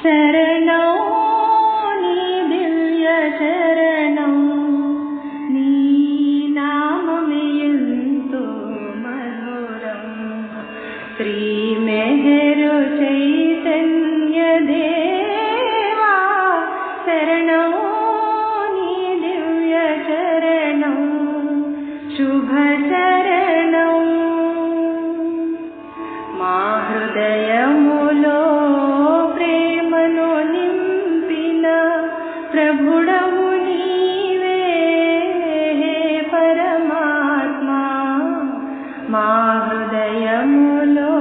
శరణం నీ దివ్య చరణం, నీ నామమే ఎంతో మధురం. శ్రీ మెహరు చైతన్య దేవా శరణం నీ దివ్య చరణం, శుభ చరణం. మా హృదయములో ప్రేమను నింపిన ప్రభుడవు నీవే హే పరమాత్మా. మా హృదయములో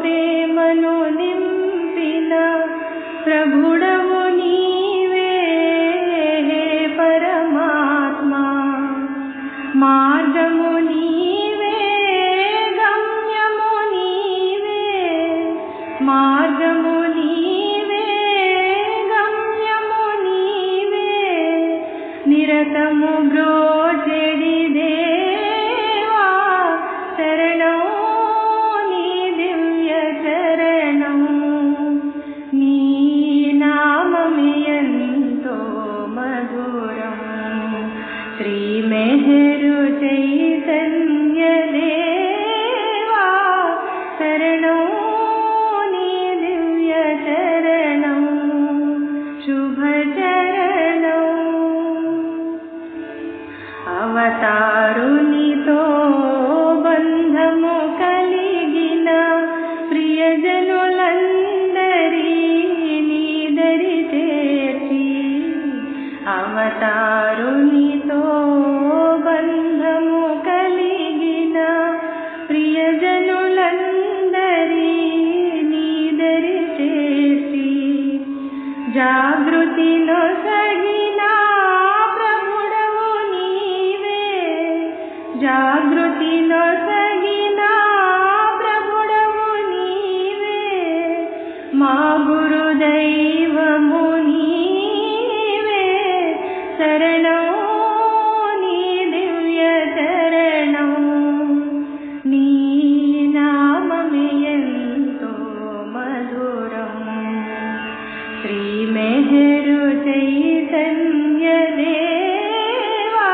ప్రేమను నింపిన ప్రభుడవు నీవే హే పరమాత్మా. మార్గము నీవే, గమ్యము నీవే, మార్గము నీవే, గమ్యము నీవే, నిరతము బ్రోచెడి దేవా శరణం నీ దివ్య చరణం, నీ నామమే ఎంతో మధురం. శ్రీ మెహరు చైతన్య దేవా శరణం నీ దివ్య చరణం, శుభ చరణం. అవతారునితో బంధము కలిగిన ప్రియజనులందరినీ దరి చేర్చి, అవతారునితో బంధము కలిగిన ప్రియజనులందరినీ దరి చేర్చి, జాగృతి నొసగిన ప్రభుడవు నీవే, జాగృతి నొసగిన ప్రభుడవు నీవే, మా గురుదైవము నీవే శరణం నీ దివ్య చరణం, నీ నామమే ఎంతో మధురం. శ్రీ మెహరు చైతన్య దేవా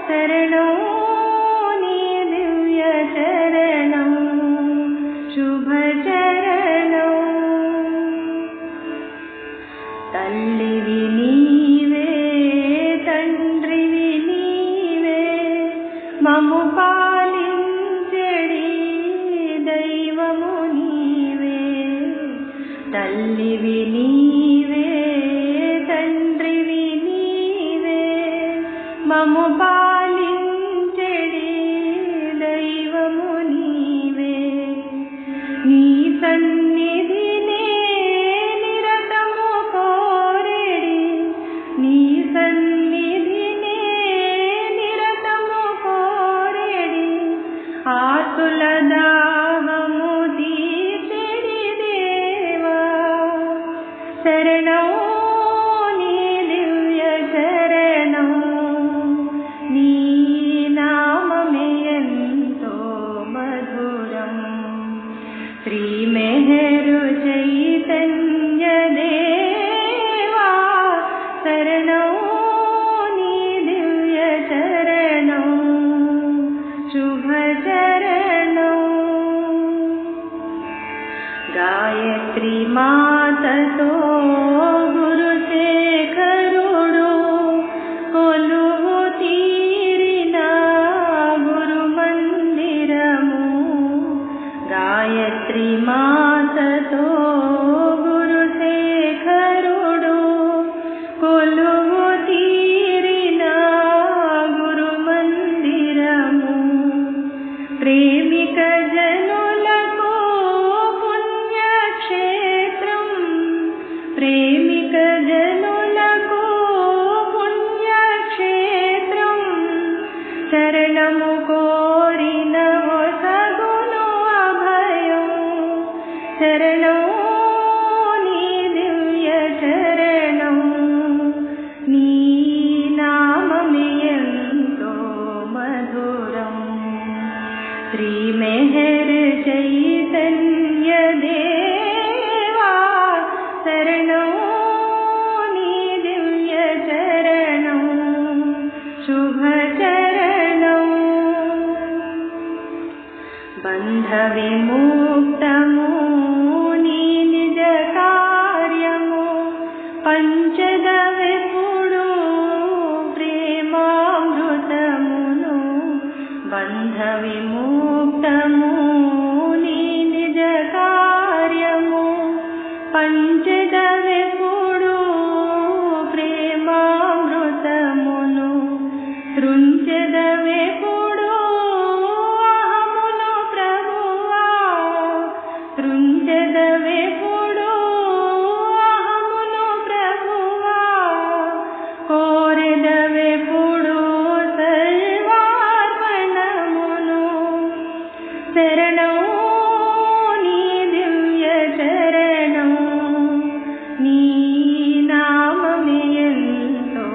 శరణం నీ దివ్య చరణం, శుభ చరణం. తల్లివి నీవే, తండ్రివి నీవే, మము పాలించెడి దైవము నీవే. తల్లివి నీవే, తండ్రివి నీవే, మము పాలించెడి దైవము నీవే. నీ సన్నిధినే నిరతము కోరెడి, నీ సన్నిధినే నిరతము కోరెడి, ఆతుల దాహము తీర్చెడి దేవా శరణం నీ దివ్య చరణం, నీ నామమే ఎంతో మధురం. శ్రీ మెహరు చైతన్య దేవా శరణం నీ దివ్య చరణం, శుభ చరణం. గాయత్రి మాతతో గురుశేఖరుడు కొలువు తీరిన గురు మందిరము, గాయత్రి మాతతో గురుశేఖరుడు కొలువు తీరిన గురు మందిరము, ప్రేమిక జనులకు పుణ్యక్షేత్రం, ప్రేమిక జనులకు పుణ్యక్షేత్రం, శరణము కోరిన ఒసగును అభయం, శరణం నీ దివ్య చరణం, నీ నామమే ఎంతో మధురం. శ్రీ మెహరు చైతన్య దేవా శరణం నీ దివ్య చరణం శుభ చరణం బంధ విముక్తము నీ నిజ కార్యము పంచదవిపుడు ప్రేమామృతమును బంధ విముక్తము నీ నిజ కార్యము పంచదవిపుడు ప్రేమామృతమును తృంచెదవిపుడు అహమును ప్రభువా తృంచెదవిపుడు అహమును ప్రభువా కోరెదవిపుడు సర్వార్పణమును శరణం నీ దివ్య చరణం నీ నామమే ఎంతో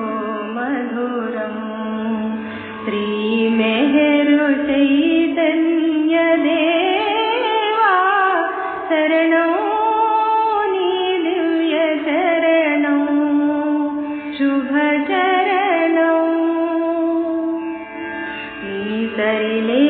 మధురం శ్రీ మెహరు చైతన్య దేవా శరణం నీ దివ్య చరణం శుభ చరణం నీ సరిలే